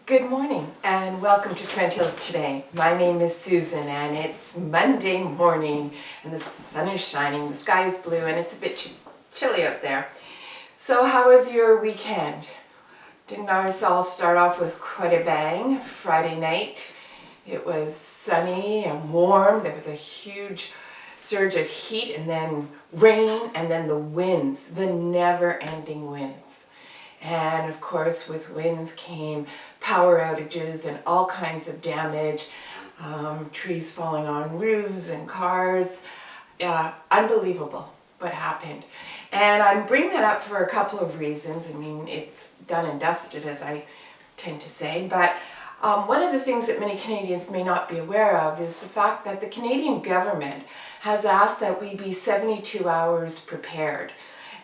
Good morning and welcome to Trent today. My name is Susan and it's Monday morning and the sun is shining, the sky is blue and it's a bit chilly out there. So how was your weekend? Didn't ours all start off with quite a bang? Friday night it was sunny and warm. There was a huge surge of heat and then rain and then the winds, the never-ending winds. And of course with winds came power outages and all kinds of damage, trees falling on roofs and cars. Unbelievable what happened. And I'm bringing that up for a couple of reasons. I mean, it's done and dusted, as I tend to say, but one of the things that many Canadians may not be aware of is the fact that the Canadian government has asked that we be 72 hours prepared.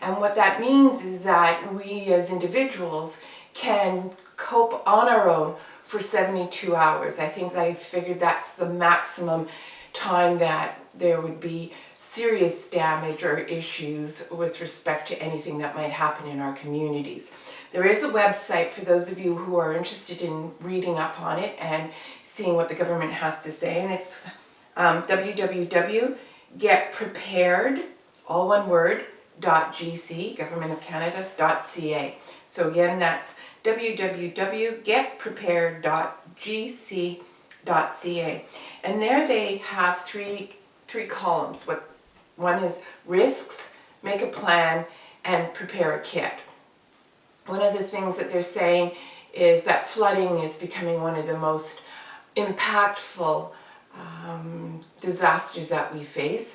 And what that means is that we as individuals can cope on our own for 72 hours. I think I figured that's the maximum time that there would be serious damage or issues with respect to anything that might happen in our communities. There is a website for those of you who are interested in reading up on it and seeing what the government has to say, and it's www.getprepared, all one word, .gc, governmentofcanada.ca. So again, that's www.getprepared.gc.ca. And there they have three columns. One is risks, make a plan, and prepare a kit. One of the things that they're saying is that flooding is becoming one of the most impactful disasters that we face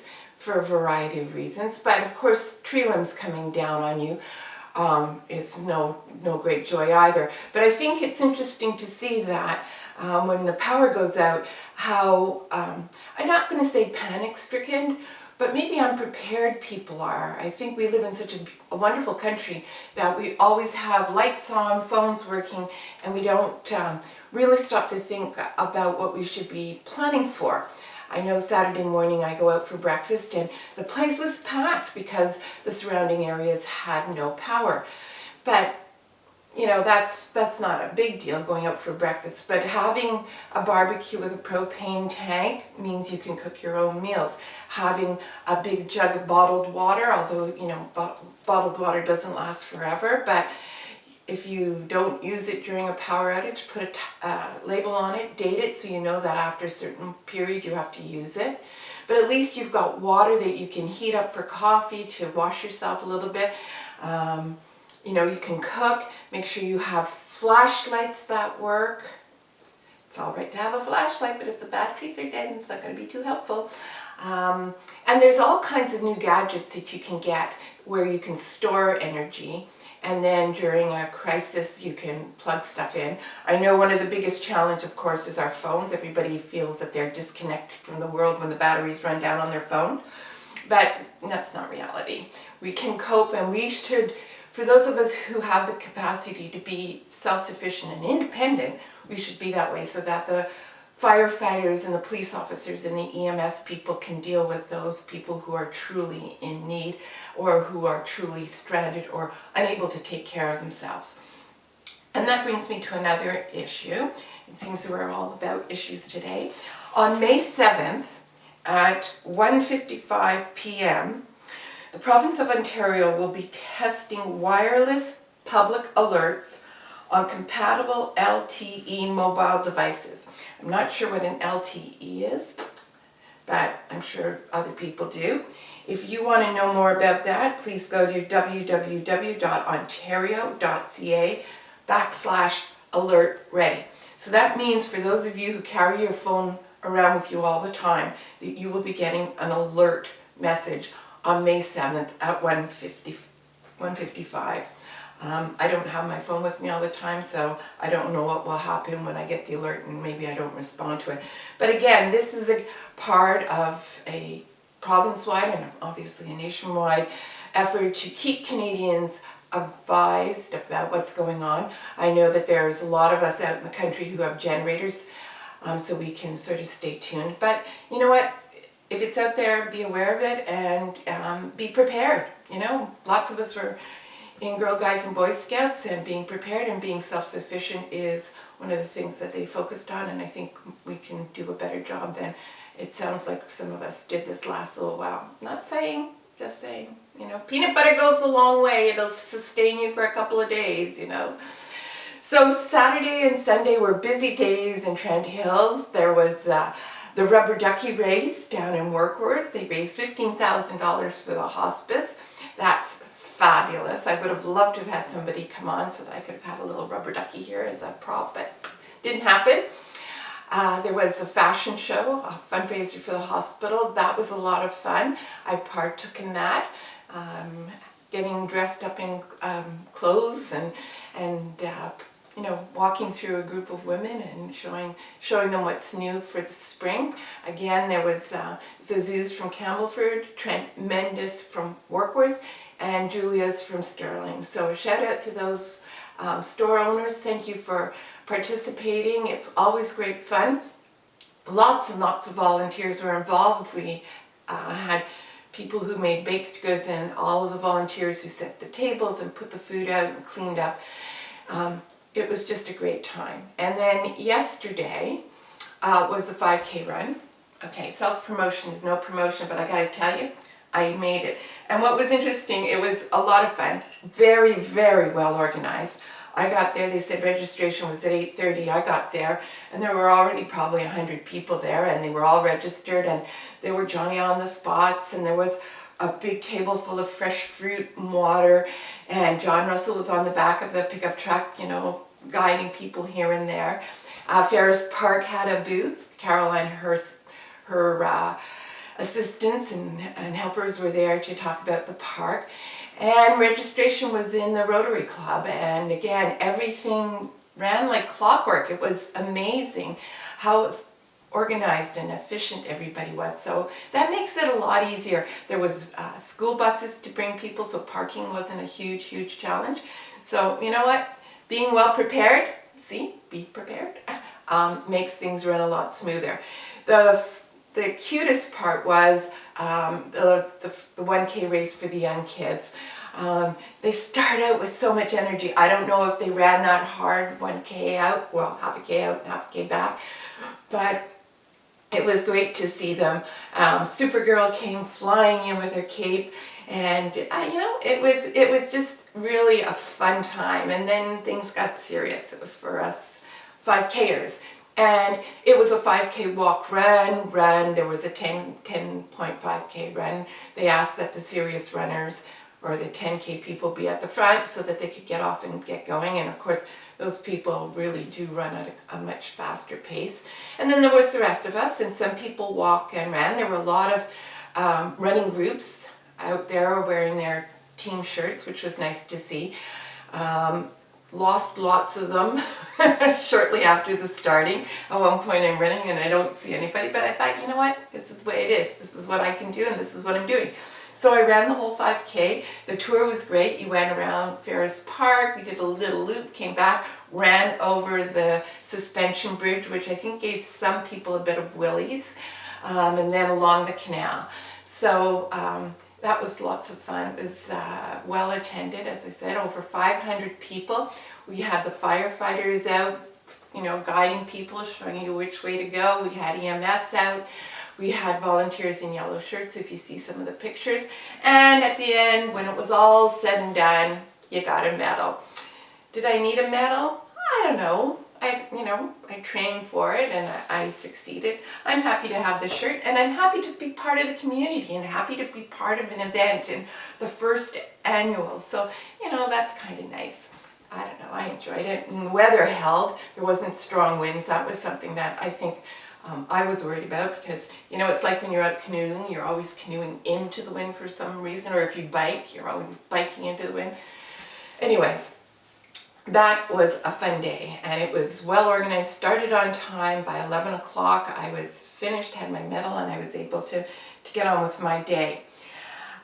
for a variety of reasons. But of course, tree limbs coming down on you is no great joy either. But I think it's interesting to see that when the power goes out, how, I'm not going to say panic-stricken, but maybe unprepared people are. I think we live in such a wonderful country that we always have lights on, phones working, and we don't really stop to think about what we should be planning for. I know Saturday morning I go out for breakfast and the place was packed because the surrounding areas had no power. But you know, that's not a big deal going out for breakfast, but having a barbecue with a propane tank means you can cook your own meals. Having a big jug of bottled water, although you know bottled water doesn't last forever, but if you don't use it during a power outage, put a label on it, date it so you know that after a certain period you have to use it. But at least you've got water that you can heat up for coffee, to wash yourself a little bit. You know, you can cook. Make sure you have flashlights that work. It's all right to have a flashlight, but if the batteries are dead, it's not going to be too helpful. And there's all kinds of new gadgets that you can get where you can store energy. And then during a crisis, you can plug stuff in. I know one of the biggest challenges, of course, is our phones. Everybody feels that they're disconnected from the world when the batteries run down on their phone. But that's not reality. We can cope, and we should, for those of us who have the capacity to be self-sufficient and independent, we should be that way so that the firefighters and the police officers and the EMS people can deal with those people who are truly in need or who are truly stranded or unable to take care of themselves. And that brings me to another issue. It seems we're all about issues today. On May 7th at 1:55 p.m., the province of Ontario will be testing wireless public alerts on compatible LTE mobile devices. I'm not sure what an LTE is, but I'm sure other people do. If you want to know more about that, please go to www.ontario.ca/alert-ready. So that means for those of you who carry your phone around with you all the time, that you will be getting an alert message on May 7th at 1:55. I don't have my phone with me all the time, so I don't know what will happen when I get the alert and maybe I don't respond to it. But again, this is a part of a province-wide and obviously a nationwide effort to keep Canadians advised about what's going on. I know that there's a lot of us out in the country who have generators, so we can sort of stay tuned. But you know what? If it's out there, be aware of it and be prepared. You know, lots of us were in Girl Guides and Boy Scouts, and being prepared and being self-sufficient is one of the things that they focused on, and I think we can do a better job than it sounds like some of us did this last little while. Not saying, just saying, you know, peanut butter goes a long way. It'll sustain you for a couple of days, you know. So Saturday and Sunday were busy days in Trent Hills. There was the rubber ducky race down in Warkworth. They raised $15,000 for the hospice. That's fabulous. I would have loved to have had somebody come on so that I could have had a little rubber ducky here as a prop, but didn't happen. There was a fashion show, a fundraiser for the hospital. That was a lot of fun. I partook in that, getting dressed up in clothes and you know, walking through a group of women and showing them what's new for the spring. Again, there was Zazuz from Campbellford, Trent Mendes from Warkworth, and Julia's from Sterling. So a shout out to those store owners. Thank you for participating. It's always great fun. Lots and lots of volunteers were involved. We had people who made baked goods and all of the volunteers who set the tables and put the food out and cleaned up. It was just a great time. And then yesterday was the 5K run. Okay, self-promotion is no promotion, but I got to tell you, I made it. And what was interesting, it was a lot of fun. Very, very well organized. I got there, they said registration was at 8:30. I got there, and there were already probably 100 people there, and they were all registered, and they were Johnny on the spots, and there was a big table full of fresh fruit and water, and John Russell was on the back of the pickup truck, you know, guiding people here and there. Ferris Park had a booth. Caroline, her assistants and helpers were there to talk about the park. And registration was in the Rotary Club, and again, everything ran like clockwork. It was amazing how organized and efficient everybody was. So that makes it a lot easier. There was school buses to bring people, so parking wasn't a huge, huge challenge. So you know what? Being well prepared, see, be prepared, makes things run a lot smoother. The cutest part was the 1K race for the young kids. They start out with so much energy. I don't know if they ran that hard 1K out, well, half a K out and half a K back, but it was great to see them. Supergirl came flying in with her cape, and you know, it was just really a fun time. And then things got serious. It was for us 5Kers. And it was a 5K walk run. There was a 10.5K run. They asked that the serious runners or the 10K people be at the front so that they could get off and get going. And of course, those people really do run at a much faster pace. And then there was the rest of us, and some people walked and ran. There were a lot of running groups out there wearing their team shirts, which was nice to see. Lost lots of them shortly after the starting. At one point I'm running and I don't see anybody, but I thought, you know what, this is the way it is. This is what I can do, and this is what I'm doing. So I ran the whole 5K. The tour was great. You went around Ferris Park, we did a little loop, came back, ran over the suspension bridge, which I think gave some people a bit of willies, and then along the canal. So that was lots of fun. It was well attended, as I said, over 500 people. We had the firefighters out, you know, guiding people, showing you which way to go. We had EMS out. We had volunteers in yellow shirts, if you see some of the pictures. And at the end, when it was all said and done, you got a medal. Did I need a medal? I don't know. I trained for it and I succeeded. I'm happy to have the shirt, and I'm happy to be part of the community and happy to be part of an event in the first annual. So, you know, that's kind of nice. I don't know, I enjoyed it. And the weather held. There wasn't strong winds. That was something that I think I was worried about, because, you know, it's like when you're out canoeing, you're always canoeing into the wind for some reason, or if you bike, you're always biking into the wind. Anyways, that was a fun day, and it was well organized. Started on time. By 11 o'clock I was finished, had my medal, and I was able to get on with my day.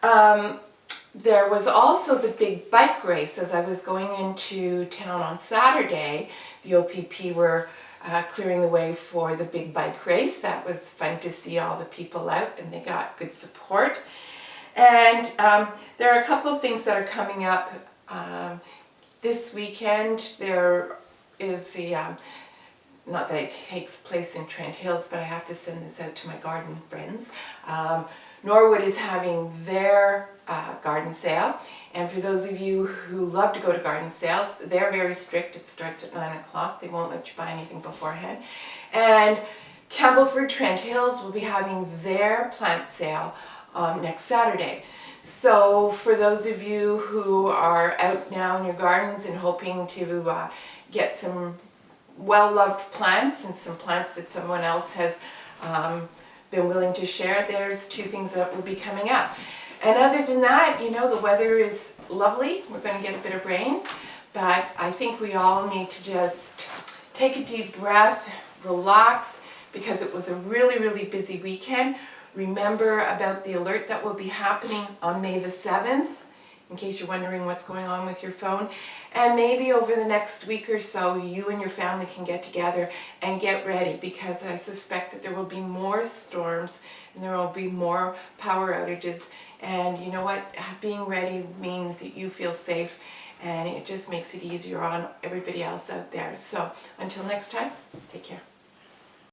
There was also the big bike race. As I was going into town on Saturday, the OPP were clearing the way for the big bike race. That was fun to see all the people out, and they got good support. And there are a couple of things that are coming up This weekend there is the, not that it takes place in Trent Hills, but I have to send this out to my garden friends. Norwood is having their garden sale, and for those of you who love to go to garden sales, they're very strict. It starts at 9 o'clock. They won't let you buy anything beforehand. And Campbellford Trent Hills will be having their plant sale next Saturday. So for those of you who are out now in your gardens and hoping to get some well-loved plants and some plants that someone else has been willing to share, there's 2 things that will be coming up. And other than that, you know, the weather is lovely. We're going to get a bit of rain, but I think we all need to just take a deep breath, relax, because it was a really, really busy weekend. Remember about the alert that will be happening on May the 7th, in case you're wondering what's going on with your phone. And maybe over the next week or so, you and your family can get together and get ready, because I suspect that there will be more storms and there will be more power outages. And you know what? Being ready means that you feel safe, and it just makes it easier on everybody else out there. So until next time, take care.